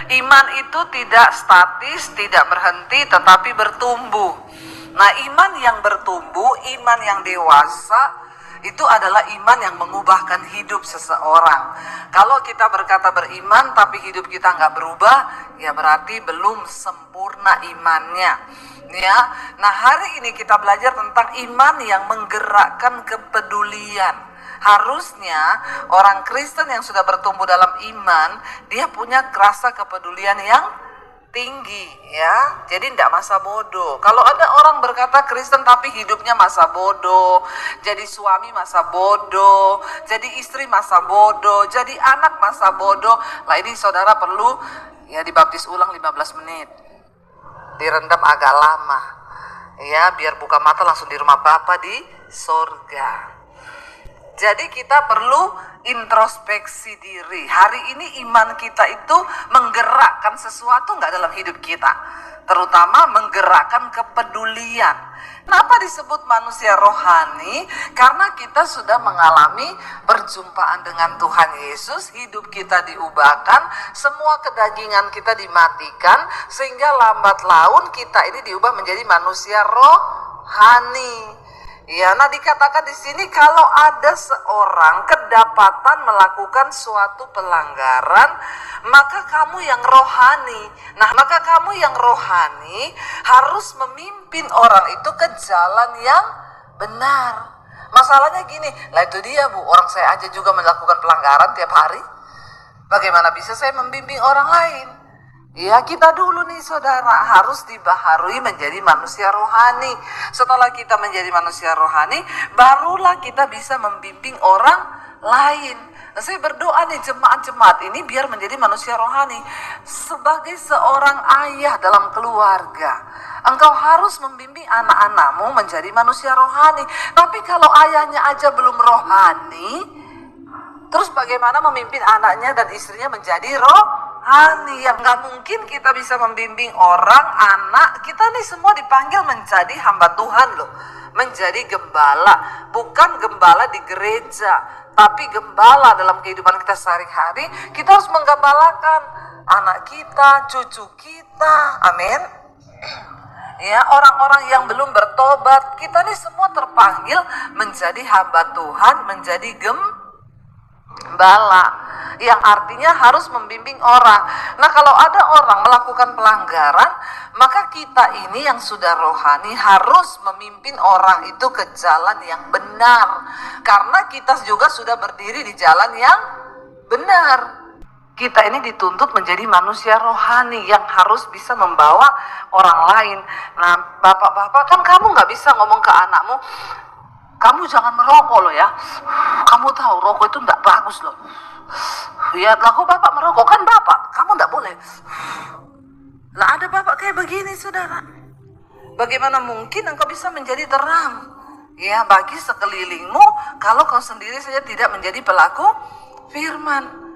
Iman itu tidak statis, tidak berhenti, tetapi bertumbuh. Nah, iman yang bertumbuh, iman yang dewasa, itu adalah iman yang mengubahkan hidup seseorang. Kalau kita berkata beriman tapi hidup kita nggak berubah, ya berarti belum sempurna imannya. Ya, nah hari ini kita belajar tentang iman yang menggerakkan kepedulian. Harusnya orang Kristen yang sudah bertumbuh dalam iman, dia punya rasa kepedulian yang tinggi, ya. Jadi tidak masa bodoh. Kalau ada orang berkata Kristen tapi hidupnya masa bodoh, jadi suami masa bodoh, jadi istri masa bodoh, jadi anak masa bodoh, lah ini saudara perlu ya dibaptis ulang 15 menit, direndam agak lama, ya, biar buka mata langsung di rumah Bapa di sorga. Jadi kita perlu introspeksi diri. Hari ini iman kita itu menggerakkan sesuatu nggak dalam hidup kita? Terutama menggerakkan kepedulian. Kenapa disebut manusia rohani? Karena kita sudah mengalami perjumpaan dengan Tuhan Yesus, hidup kita diubahkan, semua kedagingan kita dimatikan, sehingga lambat laun kita ini diubah menjadi manusia rohani. Ya, nah dikatakan di sini kalau ada seorang kedapatan melakukan suatu pelanggaran, maka kamu yang rohani. Nah, maka kamu yang rohani harus memimpin orang itu ke jalan yang benar. Masalahnya gini, lah itu dia Bu, orang saya aja juga melakukan pelanggaran tiap hari. Bagaimana bisa saya membimbing orang lain? Ya, kita dulu nih saudara harus dibaharui menjadi manusia rohani. Setelah kita menjadi manusia rohani, barulah kita bisa membimbing orang lain. Nah, saya berdoa nih jemaat-jemaat ini biar menjadi manusia rohani. Sebagai seorang ayah dalam keluarga, engkau harus membimbing anak-anakmu menjadi manusia rohani. Tapi kalau ayahnya aja belum rohani, terus bagaimana memimpin anaknya dan istrinya menjadi rohani? Yang gak mungkin kita bisa membimbing orang, anak. Kita nih semua dipanggil menjadi hamba Tuhan loh, menjadi gembala. Bukan gembala di gereja, tapi gembala dalam kehidupan kita sehari-hari. Kita harus menggembalakan anak kita, cucu kita. Amin. Ya, orang-orang yang belum bertobat, kita nih semua terpanggil menjadi hamba Tuhan, menjadi gembala, yang artinya harus membimbing orang. Nah, kalau ada orang melakukan pelanggaran, maka kita ini yang sudah rohani harus memimpin orang itu ke jalan yang benar. Karena kita juga sudah berdiri di jalan yang benar. Kita ini dituntut menjadi manusia rohani yang harus bisa membawa orang lain. Nah, bapak-bapak, kan kamu gak bisa ngomong ke anakmu, kamu jangan merokok loh ya. Kamu tahu rokok itu gak bagus loh. Ya, laku bapak merokok, kan bapak, kamu enggak boleh. Lah ada bapak kayak begini saudara. Bagaimana mungkin engkau bisa menjadi terang ya bagi sekelilingmu kalau kau sendiri saja tidak menjadi pelaku firman?